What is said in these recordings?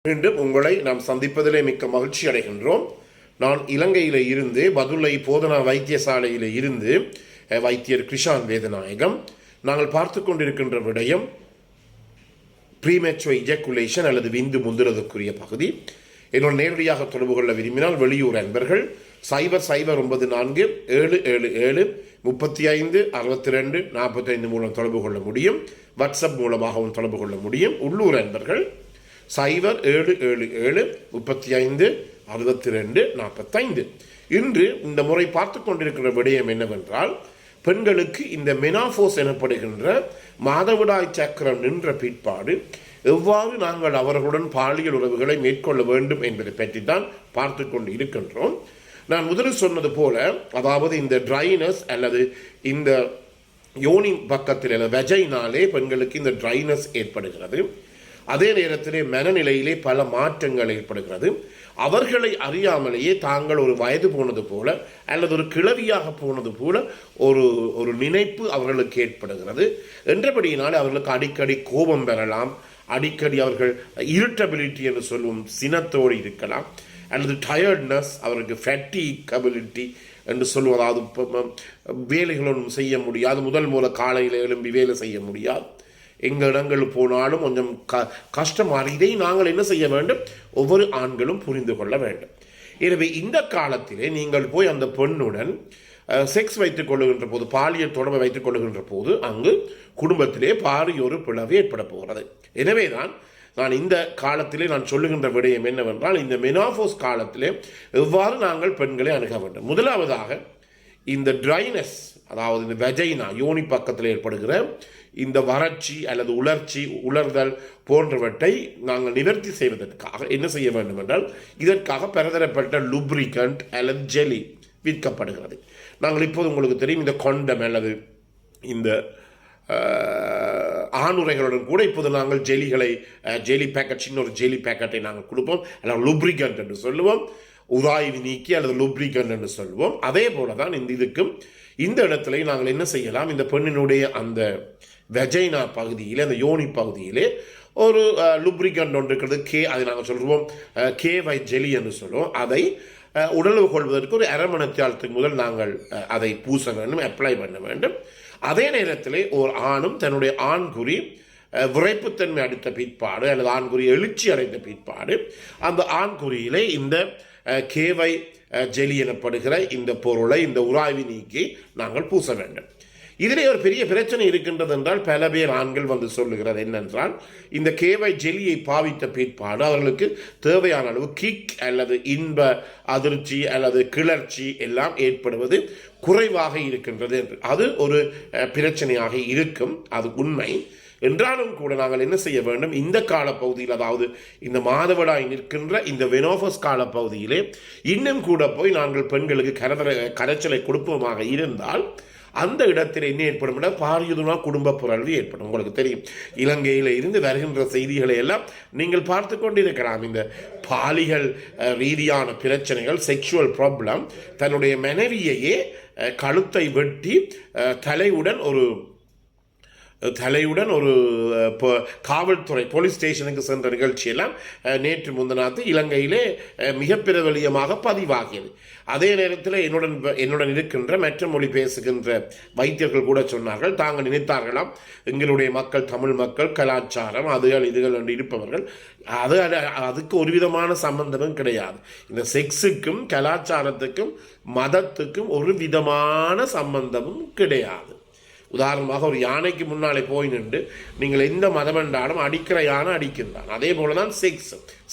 மீண்டும் உங்களை நாம் சந்திப்பதிலே மிக்க மகிழ்ச்சி அடைகின்றோம். நான் இலங்கையில் இருந்து பதுளை போதனா வைத்தியசாலையில் இருந்து வைத்தியர் கிருஷான் வேதநாயகம். நாங்கள் பார்த்து கொண்டிருக்கின்ற விடயம் ப்ரீமெச்சுவர் இஜாக்குலேஷன் அல்லது விந்து முந்துறதுக்குரிய பகுதி. என்னோட நேரடியாக தொடர்பு கொள்ள விரும்பினால் வெளியூர் அன்பர்கள் 009477356245 மூலம் தொடர்பு கொள்ள முடியும். வாட்ஸ்அப் மூலமாகவும் தொடர்பு கொள்ள முடியும். உள்ளூர் அன்பர்கள் 0777356245. இன்று இந்த முறை பார்த்து கொண்டிருக்கிற விடயம் என்னவென்றால், பெண்களுக்கு இந்த மெனாஃபோஸ் எனப்படுகின்ற மாதவிடாய் சக்கரம் நின்ற பிற்பாடு எவ்வாறு நாங்கள் அவர்களுடன் பாலியல் உறவுகளை மேற்கொள்ள வேண்டும் என்பதை பற்றி தான் பார்த்து கொண்டு இருக்கின்றோம். நான் முதலில் சொன்னது போல, அதாவது இந்த ட்ரைனஸ் அல்லது இந்த யோனி பக்கத்தில் வெஜைனாலே பெண்களுக்கு இந்த ட்ரைனஸ் ஏற்படுகிறது. அதே நேரத்திலே மனநிலையிலே பல மாற்றங்கள் ஏற்படுகிறது. அவர்களை அறியாமலேயே தாங்கள் ஒரு வயது போனது போல அல்லது ஒரு கிழவியாக போனது போல ஒரு நினைப்பு அவர்களுக்கு ஏற்படுகிறது. என்றபடியினால் அவர்களுக்கு அடிக்கடி கோபம் பெறலாம். அடிக்கடி அவர்கள் இரிட்டபிலிட்டி என்று சொல்லும் சினத்தோடு இருக்கலாம். அல்லது டயர்ட்னஸ், அவருக்கு ஃபேட்டிகபிலிட்டி என்று சொல்லுவோம். அதாவது வேலைகளும் செய்ய முடியாது. முதல் காலையில் எழும்பி வேலை செய்ய முடியாது. எங்கள் இடங்கள் போனாலும் கொஞ்சம் கஷ்டமாக. இதை நாங்கள் என்ன செய்ய வேண்டும்? ஒவ்வொரு ஆண்களும் புரிந்து கொள்ள வேண்டும். எனவே இந்த காலத்திலே நீங்கள் போய் அந்த பெண்ணுடன் செக்ஸ் வைத்துக் கொள்ளுகின்ற போது, பாலியல் தொடர்பை வைத்துக் கொள்ளுகின்ற போது அங்கு குடும்பத்திலே பாரியொரு பிளவு ஏற்பட போகிறது. எனவேதான் நான் இந்த காலத்திலே நான் சொல்லுகின்ற விடயம் என்னவென்றால், இந்த மெனாஃபோஸ் காலத்திலே எவ்வாறு நாங்கள் பெண்களை அணுக வேண்டும். முதலாவதாக இந்த ட்ரைனஸ், அதாவது இந்த வெஜைனா யோனி பக்கத்தில் ஏற்படுகிற இந்த வறட்சி அல்லது உலர்தல் போன்றவற்றை நாங்கள் நிவர்த்தி செய்வதற்காக என்ன செய்ய வேண்டும் என்றால், இதற்காக பலதரப்பட்ட லுப்ரிகண்ட் அல்லது ஜெலி விற்கப்படுகிறது. நாங்கள் இப்போது உங்களுக்கு தெரியும், இந்த கொண்டம் அல்லது இந்த ஆணுரைகளுடன் கூட இப்போது நாங்கள் ஜெலி பேக்கெட், சின்ன ஒரு ஜெலி பேக்கெட்டை நாங்கள் கொடுப்போம். அல்லது லுப்ரிகண்ட் என்று சொல்லுவோம், உராய்வு நீக்கி அல்லது லுப்ரிகண்ட் என்று சொல்லுவோம். அதே போல தான் இதுக்கும் இந்த இடத்துல நாங்கள் என்ன செய்யலாம், இந்த பெண்ணினுடைய அந்த வெஜைனா பகுதியிலே, அந்த யோனி பகுதியிலே ஒரு லுப்ரிகண்ட் ஒன்று இருக்கிறது. அதை நாங்கள் சொல்லுவோம் KY ஜெலி என்று சொல்லுவோம். அதை உடலுறவு கொள்வதற்கு ஒரு அரை மணி நேரத்துக்கு முதல் நாங்கள் அதை பூச வேண்டும், அப்ளை பண்ண வேண்டும். அதே நேரத்தில் ஒரு ஆணும் தன்னுடைய ஆண்குறி விரைப்புத்தன்மை அடித்த பிற்பாடு அல்லது ஆண்குறி எழுச்சி அடைந்த பிற்பாடு அந்த ஆண்குறியிலே இந்த KY ஜெலி எனப்படுகிற இந்த பொருளை, இந்த உராய்வு நீக்கி நாங்கள் பூச வேண்டும். இதிலே ஒரு பெரிய பிரச்சனை இருக்கின்றது என்றால், பல பேர் ஆண்கள் வந்து சொல்லுகிறது என்னென்றால், இந்த KY ஜெலியை பாவித்த பிற்பாடு அவர்களுக்கு தேவையான அளவு கிக் அல்லது இன்ப அதிர்ச்சி அல்லது கிளர்ச்சி எல்லாம் ஏற்படுவது குறைவாக இருக்கின்றது என்று. அது ஒரு பிரச்சனையாக இருக்கும், அது உண்மை. என்றாலும் கூட நாங்கள் என்ன செய்ய வேண்டும், இந்த காலப்பகுதியில், அதாவது இந்த மாதவிடாய் நிற்கின்ற இந்த வெனோஃபஸ் காலப்பகுதியிலே இன்னும் கூட போய் நாங்கள் பெண்களுக்கு கரைச்சலை கொடுப்போமாக இருந்தால் அந்த இடத்தில் என்ன ஏற்படும் என்றால், பாரியதுனா குடும்ப புரள்வு ஏற்படும். உங்களுக்கு தெரியும், இலங்கையில் இருந்து வருகின்ற செய்திகளை எல்லாம் நீங்கள் பார்த்து கொண்டிருக்கலாம். இந்த பாலியல் ரீதியான பிரச்சனைகள், செக்ஷுவல் ப்ராப்ளம், தன்னுடைய மனைவியையே கழுத்தை வெட்டி தலையுடன் ஒரு காவல்துறை போலீஸ் ஸ்டேஷனுக்கு சென்ற நிகழ்ச்சியெல்லாம் நேற்று முந்தநாத்து இலங்கையிலே மிக பிரபலியமாக பதிவாகியது. அதே நேரத்தில் என்னுடன் இருக்கின்ற மற்ற மொழி பேசுகின்ற வைத்தியர்கள் கூட சொன்னார்கள், தாங்கள் நினைத்தார்களாம் எங்களுடைய மக்கள், தமிழ் மக்கள் கலாச்சாரம் அதுகள் இதுகள் என்று இருப்பவர்கள், அதுக்கு ஒரு விதமான சம்பந்தமும் கிடையாது. இந்த செக்ஸுக்கும் கலாச்சாரத்துக்கும் மதத்துக்கும் ஒரு விதமான சம்பந்தமும் கிடையாது. உதாரணமாக, ஒரு யானைக்கு முன்னாலே போய் நின்று நீங்கள் எந்த மதம் என்றாலும் அடிக்கிற யானை அடிக்கின்றான். அதே போலதான்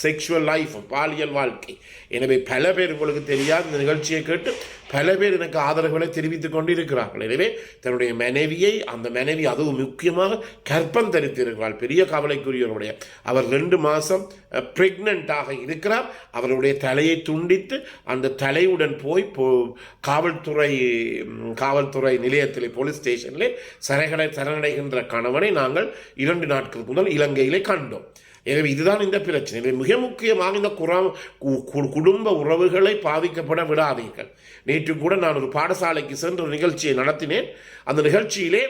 செக்ஷுவல் லைஃப், பாலியல் வாழ்க்கை. எனவே பல பேர், உங்களுக்கு தெரியாது, இந்த நிகழ்ச்சியை கேட்டு பல பேர் எனக்கு ஆதரவுகளை தெரிவித்துக் கொண்டிருக்கிறார்கள். எனவே தன்னுடைய மனைவியை, அந்த மனைவி அதுவும் முக்கியமாக கர்ப்பம் தரித்திருக்கிறாள். பெரிய கவலைக்குரியவருடைய அவர் 2 மாதம் பிரெக்னண்டாக இருக்கிறார். அவருடைய தலையை துண்டித்து அந்த தலையுடன் போய் காவல்துறை நிலையத்திலே, போலீஸ் ஸ்டேஷனிலே சரணடைகின்ற கணவனை நாங்கள் 2 நாட்களுக்கு முதல் இலங்கையிலே கண்டோம். எனவே இதுதான் இந்த பிரச்சனை. எனவே மிக முக்கியமாக இந்த குடும்ப உறவுகளை பாதிக்கப்பட விடாதீர்கள். நேற்று கூட நான் ஒரு பாடசாலைக்கு சென்று ஒரு நிகழ்ச்சியை நடத்தினேன். அந்த நிகழ்ச்சியிலே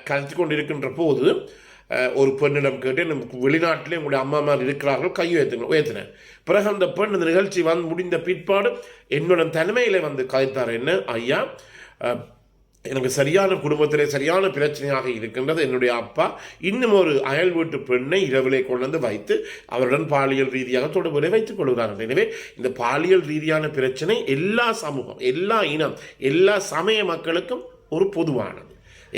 கருத்து கொண்டிருக்கின்ற போது ஒரு பெண்ணிடம் கேட்டு வெளிநாட்டிலே உங்களுடைய அம்மாமார் இருக்கிறார்கள் கை உயர்த்தினேன். பிறகு அந்த பெண் இந்த நிகழ்ச்சி முடிந்த பிற்பாடு என்னுடன் தனிமையில் வந்து கதைத்தார். என்ன ஐயா, எனக்கு சரியான குடும்பத்திலே சரியான பிரச்சனையாக இருக்கின்றது. என்னுடைய அப்பா இன்னும் ஒரு அயல் வீட்டு பெண்ணை இரவிலே கொண்டு வந்து வைத்து அவருடன் பாலியல் ரீதியாக தொடர்புகளை வைத்துக் கொள்கிறார்கள். எனவே இந்த பாலியல் ரீதியான பிரச்சனை எல்லா சமூகம், எல்லா இனம், எல்லா சமய மக்களுக்கும் ஒரு பொதுவானது.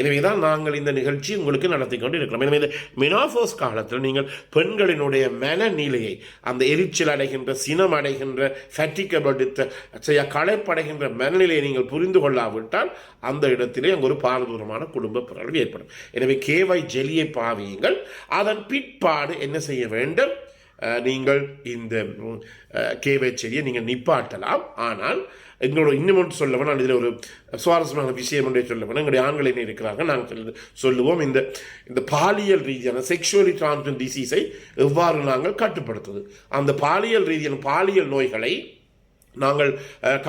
எனவேதான் நாங்கள் இந்த நிகழ்ச்சி உங்களுக்கு நடத்தி கொண்டு இருக்கிறோம். எனவே இந்த மெனாஃபோஸ் காலத்தில் நீங்கள் பெண்களினுடைய மனநிலையை, அந்த எரிச்சல் அடைகின்ற, சினம் அடைகின்ற, ஃபேட்டிகபிலிட்டி களைப்படைகின்ற மனநிலையை நீங்கள் புரிந்து கொள்ளாவிட்டால் அந்த இடத்திலே அங்கு ஒரு பாரதூரமான குடும்ப பிறகு ஏற்படும். எனவே கேவை ஜெலியை பாவியுங்கள். அதன் பிற்பாடு என்ன செய்ய வேண்டும்? நீங்கள் இந்த கேவை செடியை நீங்கள் நிப்பாட்டலாம். ஆனால் எங்களோட இன்னும் ஒன்று சொல்ல வேணும், இதில் ஒரு சுவாரஸ்யமான விஷயம் ஒன்றை சொல்ல வேணும். எங்களுடைய ஆண்கள் என்ன இருக்கிறார்கள், நாங்கள் சொல்லுவோம், இந்த பாலியல் ரீதியான செக்ஷுவலி டிரான்ஸ்மிட் டிசீஸை எவ்வாறு நாங்கள் கட்டுப்படுத்துவது, அந்த பாலியல் ரீதியான பாலியல் நோய்களை நாங்கள்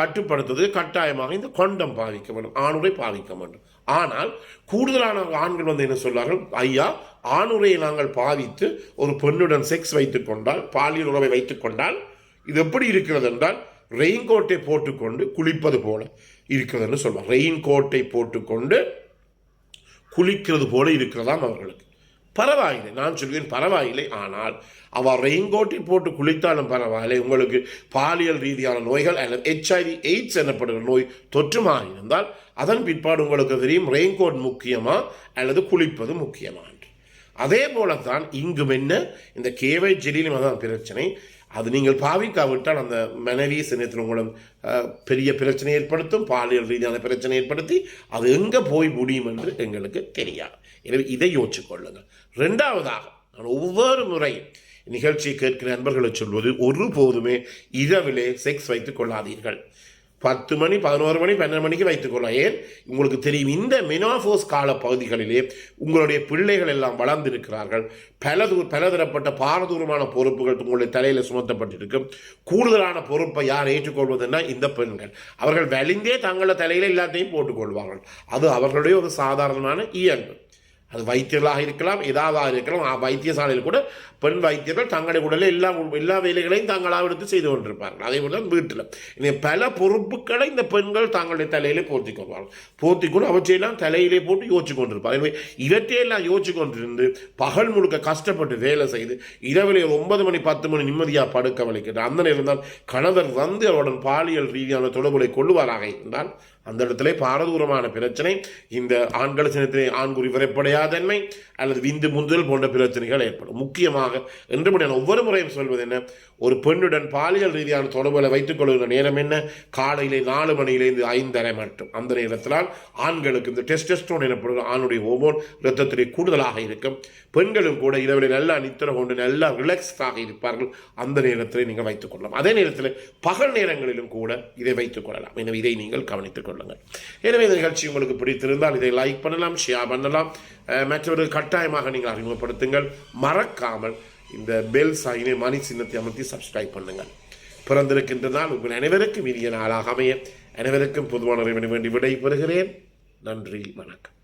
கட்டுப்படுத்துவது கட்டாயமாக இந்த கொண்டம் பாவிக்க வேண்டும், ஆணுரை பாவிக்க வேண்டும். ஆனால் கூடுதலான ஆண்கள் வந்து என்ன சொல்வார்கள், ஐயா ஆணுரையை நாங்கள் பாவித்து ஒரு பெண்ணுடன் செக்ஸ் வைத்துக் கொண்டால், பாலியல் உறவை வைத்துக் கொண்டால் இது எப்படி இருக்கிறது என்றால் ரெயின் கோட்டை போட்டுக்கொண்டு குளிப்பது போல இருக்கிறதுன்னு சொல்லுவாங்க. ரெயின் கோட்டை போட்டுக்கொண்டு குளிக்கிறது போல இருக்கிறதாம் அவர்களுக்கு. பரவாயில்லை, நான் சொல்கிறேன் பரவாயில்லை. ஆனால் அவர் ரெயின்கோட்டை போட்டு குளித்தாலும் பரவாயில்லை, உங்களுக்கு பாலியல் ரீதியான நோய்கள் அல்லது HIV எய்ட்ஸ் எனப்படுகிற நோய் தொற்றுமாக இருந்தால் அதன் பிற்பாடு உங்களுக்கு தெரியும் ரெயின்கோட் முக்கியமா அல்லது குளிப்பது முக்கியமா என்று. அதே போலத்தான் இங்கும் என்ன, இந்த கேவை ஜெலியிலும் அதான் பிரச்சனை. அது நீங்கள் பாவிக்காவிட்டால் அந்த மனைவி சின்னத்தில் உங்களும் பெரிய பிரச்சனை ஏற்படுத்தும், பாலியல் ரீதியான பிரச்சனை ஏற்படுத்தி அது எங்கே போய் முடியும் என்று எங்களுக்கு தெரியாது. எனவே இதை யோசிச்சு கொள்ளுங்கள். ரெண்டாவதாக, நான் ஒவ்வொரு முறையும் நிகழ்ச்சியை கேட்கிற நண்பர்களை சொல்வது, ஒருபோதுமே இரவிலே செக்ஸ் வைத்துக் கொள்ளாதீர்கள். 10 மணி 11 மணி 12 மணிக்கு வைத்துக் கொள்ளலாம். ஏன், உங்களுக்கு தெரியும் இந்த மெனாஃபோஸ் கால பகுதிகளிலே உங்களுடைய பிள்ளைகள் எல்லாம் வளர்ந்திருக்கிறார்கள். பலதரப்பட்ட பாரதூரமான பொறுப்புகள் உங்களுடைய தலையில் சுமத்தப்பட்டிருக்கும். கூடுதலான பொறுப்பை யார் ஏற்றுக்கொள்வதுன்னா இந்த பெண்கள். அவர்கள் வலிந்தே தங்கள தலையில் எல்லாத்தையும் போட்டுக்கொள்வார்கள். அது அவர்களுடைய ஒரு சாதாரணமான இயல்பு. அது வைத்தியர்களாக இருக்கலாம், ஏதாவது இருக்கலாம். வைத்தியசாலையில் கூட பெண் வைத்தியர்கள் தங்களுடைய உடலில் எல்லா வேலைகளையும் தாங்களாக எடுத்து செய்து கொண்டிருப்பார்கள். அதே போல தான் வீட்டில் பல பொறுப்புகளை இந்த பெண்கள் தங்களுடைய தலையிலே போர்த்தி கொள்வார்கள். போர்த்தி கொண்டு அவற்றையெல்லாம் தலையிலே போட்டு யோசிச்சு கொண்டிருப்பார்கள். எனவே இவற்றையெல்லாம் யோசிச்சு கொண்டிருந்து பகல் முழுக்க கஷ்டப்பட்டு வேலை செய்து இரவிலே 9 மணி 10 மணி நிம்மதியாக படுக்க வைக்கிறார். அந்த நேரம் தான் கணவர் வந்து அவருடன் பாலியல் ரீதியான தொடர்புகளை கொள்ளுவாராக இருந்தால் அந்த இடத்துல பாரதூரமான பிரச்சனை, இந்த ஆண்கள் சின்னத்திலே ஆண்குறி விரைப்படையாதன்மை அல்லது விந்து முந்தல் போன்ற பிரச்சனைகள் ஏற்படும். முக்கியமாக என்று ஒவ்வொரு முறையும் சொல்வது என்ன, ஒரு பெண்ணுடன் பாலியல் ரீதியான தொடர்புகளை வைத்துக் கொள்கிற நேரம் என்ன, காலையிலே 4 மணியிலிருந்து 5:30 மட்டும். அந்த நேரத்தினால் ஆண்களுக்கு இந்த டெஸ்டோஸ்டெரோன் எனப்படுகிற ஆணுடைய ஹோமோன் இரத்தத்திலே கூடுதலாக இருக்கும். பெண்களும் கூட இரவில் நல்லா நித்திரை கொண்டு நல்லா ரிலாக்ஸ்டாக இருப்பார்கள். அந்த நேரத்தில் நீங்கள் வைத்துக் கொள்ளலாம். அதே நேரத்தில் பகல் நேரங்களிலும் கூட இதை வைத்துக் கொள்ளலாம். எனவே இதை நீங்கள் கவனித்துக் கொள்ளுங்கள். எனவே இந்த நிகழ்ச்சி உங்களுக்கு பிடித்திருந்தால் இதை லைக் பண்ணலாம், ஷேர் பண்ணலாம், மற்றவர்கள் கட்டாயமாக நீங்கள் அறிமுகப்படுத்துங்கள். மறக்காமல் இந்த பெல் சைனை மணி சின்னத்தை அமர்த்தி சப்ஸ்கிரைப் பண்ணுங்கள். பிறந்திருக்கின்ற நாள் உங்கள் அனைவருக்கும் இனிய நாளாக அமைய அனைவருக்கும் பொதுவான வேண்டி விடை பெறுகிறேன். நன்றி, வணக்கம்.